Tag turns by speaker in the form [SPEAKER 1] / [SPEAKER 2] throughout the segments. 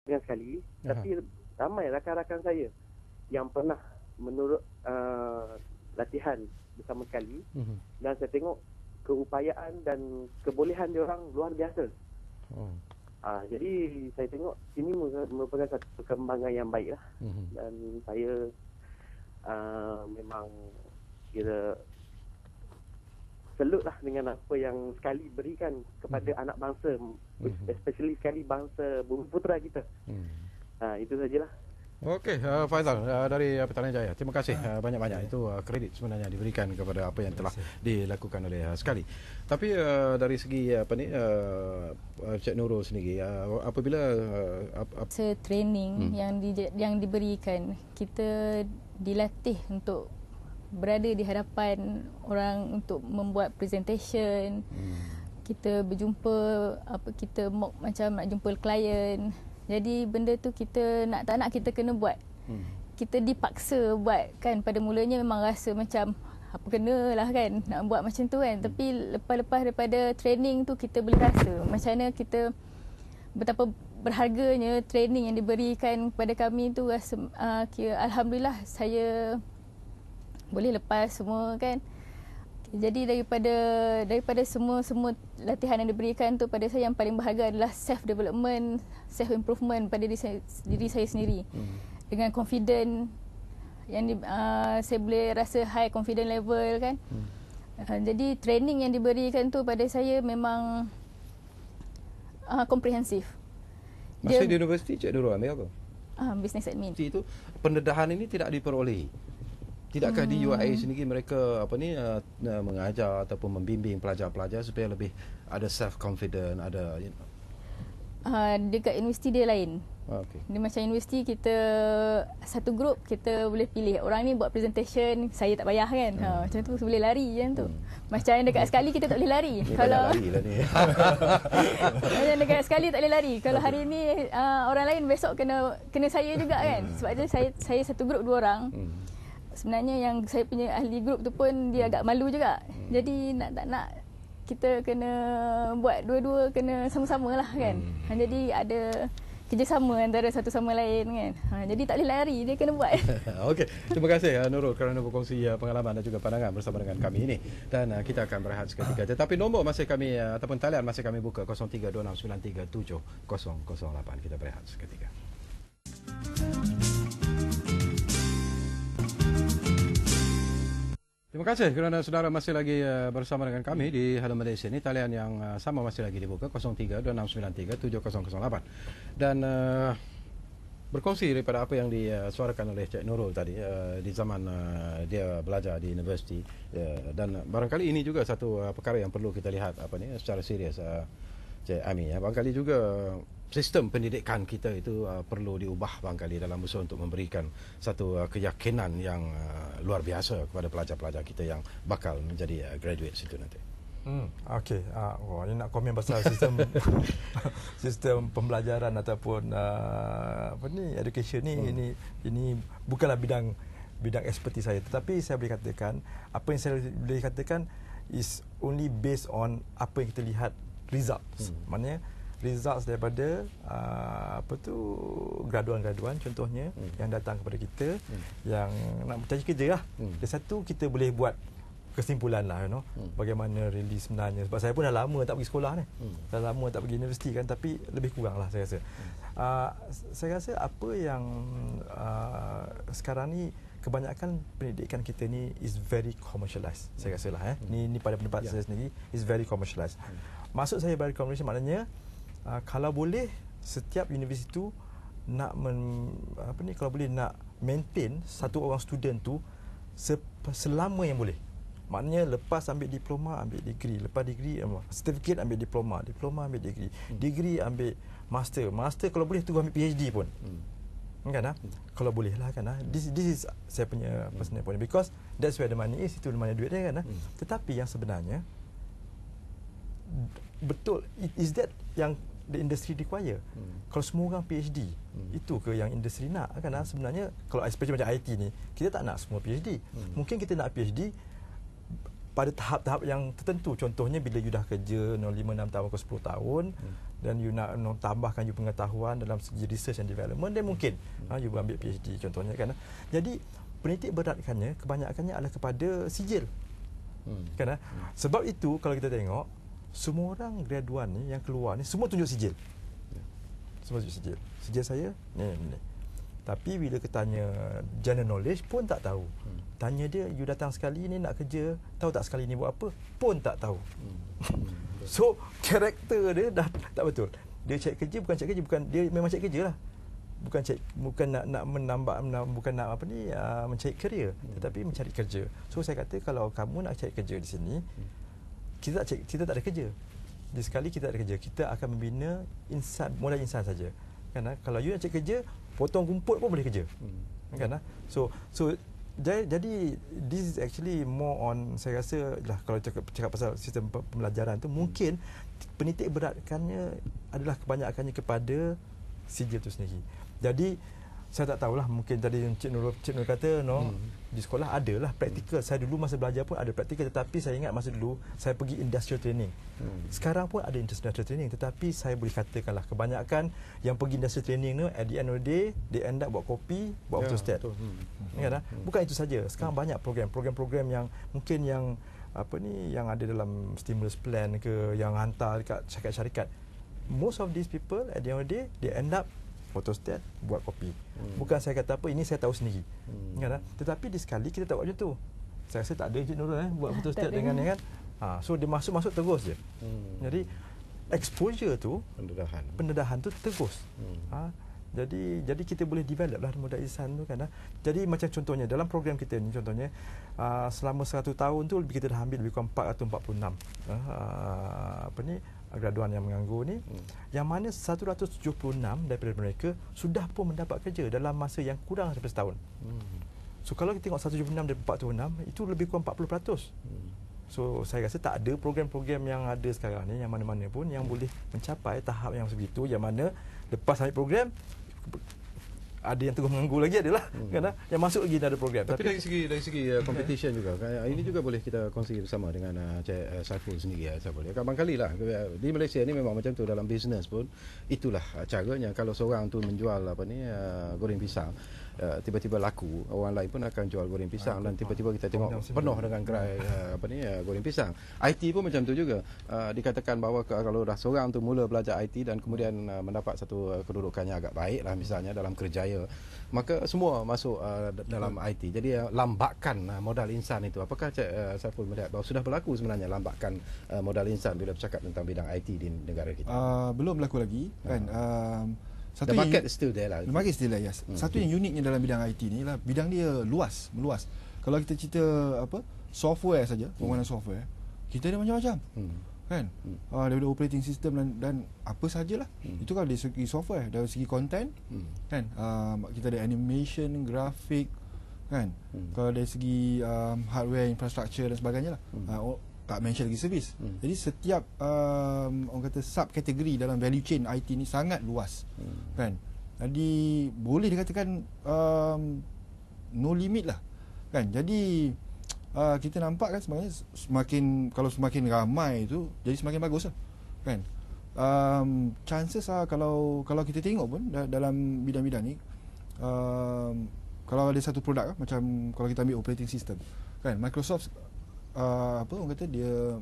[SPEAKER 1] dengan sekali, tapi ramai rakan-rakan saya yang pernah menurut latihan bersama sekali, dan saya tengok keupayaan dan kebolehan dia orang luar biasa. Jadi saya tengok ini merupakan satu perkembangan yang baik lah. Dan saya memang kira salut lah dengan apa yang sekali berikan kepada anak bangsa, especially sekali bangsa Bumi Putera kita. Itu sajalah.
[SPEAKER 2] Okey, Faizal dari Petani Jaya. Terima kasih banyak-banyak. Itu kredit sebenarnya diberikan kepada apa yang telah dilakukan oleh sekali. Tapi dari segi Cik Nurul sendiri, apabila
[SPEAKER 3] training yang diberikan, kita dilatih untuk berada di hadapan orang untuk membuat presentation. Kita berjumpa, kita mock macam nak jumpa klien. Jadi benda tu kita tak nak kita kena buat. Kita dipaksa buat kan. Pada mulanya memang rasa macam apa kenalah kan nak buat macam tu kan. Tapi lepas daripada training tu kita boleh rasa macam mana kita, betapa berharganya training yang diberikan kepada kami tu. Rasa alhamdulillah saya boleh lepas semua kan. Jadi daripada semua latihan yang diberikan tu, pada saya yang paling berharga adalah self development, self improvement pada diri saya sendiri. Dengan confident yang saya boleh rasa high confident level kan. Jadi training yang diberikan tu pada saya memang komprehensif.
[SPEAKER 2] Masa di universiti Cik Nurul ambil apa?
[SPEAKER 3] Business admin.
[SPEAKER 2] Itu pendedahan ini tidak diperolehi. Tidakkah di UIA sendiri mereka mengajar ataupun membimbing pelajar-pelajar supaya lebih ada self confident, ada
[SPEAKER 3] dekat universiti dia lain. Dia macam universiti kita satu grup, kita boleh pilih orang ni buat presentation, saya tak payah kan. Macam tu boleh lari macam tu. Macam dekat sekali kita tak boleh lari. Kalau lari lah ni. Macam dekat sekali tak boleh lari. Kalau hari ni orang lain, besok kena saya juga kan. Sebab tu saya satu grup 2 orang. Sebenarnya yang saya punya ahli grup tu pun dia agak malu juga. Jadi tak nak kita kena buat dua-dua, kena sama-sama lah kan. Jadi ada kerjasama antara satu sama lain kan. Jadi tak boleh lari, dia kena buat.
[SPEAKER 2] Okey, terima kasih Nurul kerana berkongsi pengalaman dan juga pandangan bersama dengan kami ini. Dan kita akan berehat seketika. Tetapi nombor masih kami ataupun talian masih kami buka 0326937008. Kita berehat seketika. Terima kasih kerana saudara masih lagi bersama dengan kami di Hello Malaysia. Ini talian yang sama masih lagi dibuka 0326937008. Dan berkongsi daripada apa yang disuarakan oleh Cik Nurul tadi di zaman dia belajar di universiti, dan barangkali ini juga satu perkara yang perlu kita lihat secara serius, Cik Ami. Barangkali juga sistem pendidikan kita itu perlu diubah barangkali dalam usaha untuk memberikan satu keyakinan yang luar biasa kepada pelajar-pelajar kita yang bakal menjadi graduates itu nanti.
[SPEAKER 4] Okey. Ini nak komen pasal sistem sistem pembelajaran ataupun education ni, ini bukanlah bidang eksperti saya, tetapi saya boleh katakan apa yang saya boleh katakan is only based on apa yang kita lihat results. Maknanya results daripada graduan-graduan contohnya yang datang kepada kita yang nak mencari kerja lah. Dan satu kita boleh buat kesimpulan lah, bagaimana really sebenarnya. Sebab saya pun dah lama tak pergi sekolah ni, dah lama tak pergi universiti kan, tapi lebih kurang lah saya rasa. Saya rasa apa yang sekarang ni kebanyakan pendidikan kita ni is very commercialized. Saya rasa lah ni pada pendapat saya sendiri is very commercialized. Maksud saya very commercialized maknanya kalau boleh setiap universiti tu nak kalau boleh nak maintain satu orang student tu selama yang boleh. Maknanya lepas ambil diploma, ambil degree, lepas degree certificate, ambil diploma, ambil degree, degree ambil master, kalau boleh tunggu ambil PhD pun. Kan kalau boleh lah kan. This is saya punya personal point, because that's where the money is, itu mana duit dia kan. Tetapi yang sebenarnya betul, is that yang the industry require? Kalau semua orang PhD, itu ke yang industri nak kan? Sebenarnya kalau especially macam IT ni, kita tak nak semua PhD. Mungkin kita nak PhD pada tahap-tahap yang tertentu. Contohnya bila you dah kerja 5, 6 tahun ke 10 tahun dan you nak tambahkan you pengetahuan dalam segi research and development, dan mungkin you ambil PhD contohnya kan. Jadi penitik beratkannya kebanyakannya adalah kepada sijil. Kan? Sebab itu kalau kita tengok semua orang graduan ni yang keluar ni semua tunjuk sijil. Semua tunjuk sijil. Sijil saya ni. Tapi bila ketanya general knowledge pun tak tahu. Tanya dia, you datang sekali ni nak kerja, tahu tak sekali ni buat apa? Pun tak tahu. So, karakter dia dah tak betul. Dia cari kerja bukan cari kerja, bukan dia memang cari kerja lah. Bukan nak menambah, bukan nak apa ni mencari career, tetapi mencari kerja. So saya kata kalau kamu nak cari kerja di sini, kita tak ada kerja. Di sekali kita tak ada kerja, kita akan membina modal insan saja. Kan? Kalau you nak cari kerja, potong rumput pun boleh kerja. Kan? So jadi this is actually more on, saya rasa lah, kalau cakap pasal sistem pembelajaran tu, mungkin penitik beratkannya adalah kebanyakannya kepada sijil tu sendiri. Jadi saya tak tahulah, mungkin tadi Cik Nur kata di sekolah adalah praktikal. Saya dulu masa belajar pun ada praktikal, tetapi saya ingat masa dulu saya pergi industrial training. Sekarang pun ada industrial training, tetapi saya boleh katakanlah kebanyakan yang pergi industrial training tu at the end of the day they end up buat kopi, buat photostat. Bukan itu saja. Sekarang banyak program-program yang mungkin yang yang ada dalam stimulus plan ke, yang hantar dekat syarikat-syarikat. Most of these people at the end of the day they end up photostat, buat kopi. Bukan saya kata apa, ini saya tahu sendiri. Tetapi di sekali kita tak buat macam tu. Saya rasa tak ada Encik Nurul buat photostat dengan ni kan. So dia masuk terus je. Jadi exposure tu, pendedahan tu terus. Jadi kita boleh develop lah modal insan tu kan. Jadi macam contohnya dalam program kita ni, contohnya selama 100 tahun tu kita dah ambil lebih kurang 446 graduan yang menganggur ni, yang mana 176 daripada mereka sudah pun mendapat kerja dalam masa yang kurang daripada setahun. So kalau kita tengok 176 daripada 446, itu lebih kurang 40%. So saya rasa tak ada program-program yang ada sekarang ni, yang mana-mana pun yang boleh mencapai tahap yang sebegitu, yang mana lepas ambil program ada yang tengah menganggur lagi adalah kan, yang masuk lagi ada program.
[SPEAKER 2] Tapi dari segi competition juga, ini juga boleh kita kongsi bersama dengan Cik Saiful sendiri. Saiful, kapan kali lah di Malaysia ni memang macam tu, dalam bisnes pun itulah caranya. Kalau seorang tu menjual goreng pisang, tiba-tiba laku, orang lain pun akan jual goreng pisang, dan tiba-tiba kita tengok penuh dengan gerai goreng pisang. IT pun macam tu juga. Dikatakan bahawa kalau dah seorang tu mula belajar IT dan kemudian mendapat satu kedudukannya agak baik lah, misalnya dalam kerjaya, maka semua masuk dalam IT. Jadi lambakan modal insan itu. Apakah Cik Saiful melihat bahawa sudah berlaku sebenarnya lambakan modal insan bila bercakap tentang bidang IT di negara kita?
[SPEAKER 5] Belum berlaku lagi kan.
[SPEAKER 2] The market is still there lah.
[SPEAKER 5] The market is still there, yes. Satu yang uniknya dalam bidang IT ni lah, bidang dia meluas. Kalau kita cerita software saja, pembangunan software, kita ada macam-macam. Kan? Daripada operating system dan apa sajalah. Itu kalau dari segi software, dari segi content, kan? Kita ada animation, grafik, kan? Kalau dari segi hardware, infrastructure dan sebagainya lah. Tak mention lagi servis. Jadi setiap orang kata subkategori dalam value chain IT ni sangat luas. Kan? Jadi boleh dikatakan no limit lah. Kan? Jadi kita nampak kan sebenarnya semakin ramai tu jadi semakin bagus lah. Kan? Chances kalau kita tengok pun dalam bidang-bidang ni, kalau ada satu produk macam kalau kita ambil operating system, kan, Microsoft orang kata dia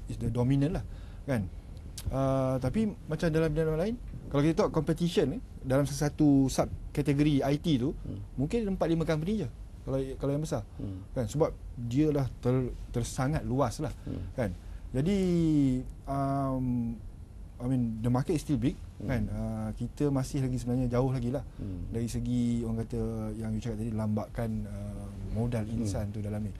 [SPEAKER 5] is the dominant lah, kan. Tapi macam dalam bidang lain, kalau kita tengok competition dalam satu sub kategori IT tu, mungkin 4-5 company je kalau yang besar, kan, sebab dia dah tersangat luas lah, kan. Jadi the market is still big, kan. Kita masih lagi sebenarnya jauh lagi lah dari segi orang kata yang you cakap tadi, lambakan modal insan tu dalam ni.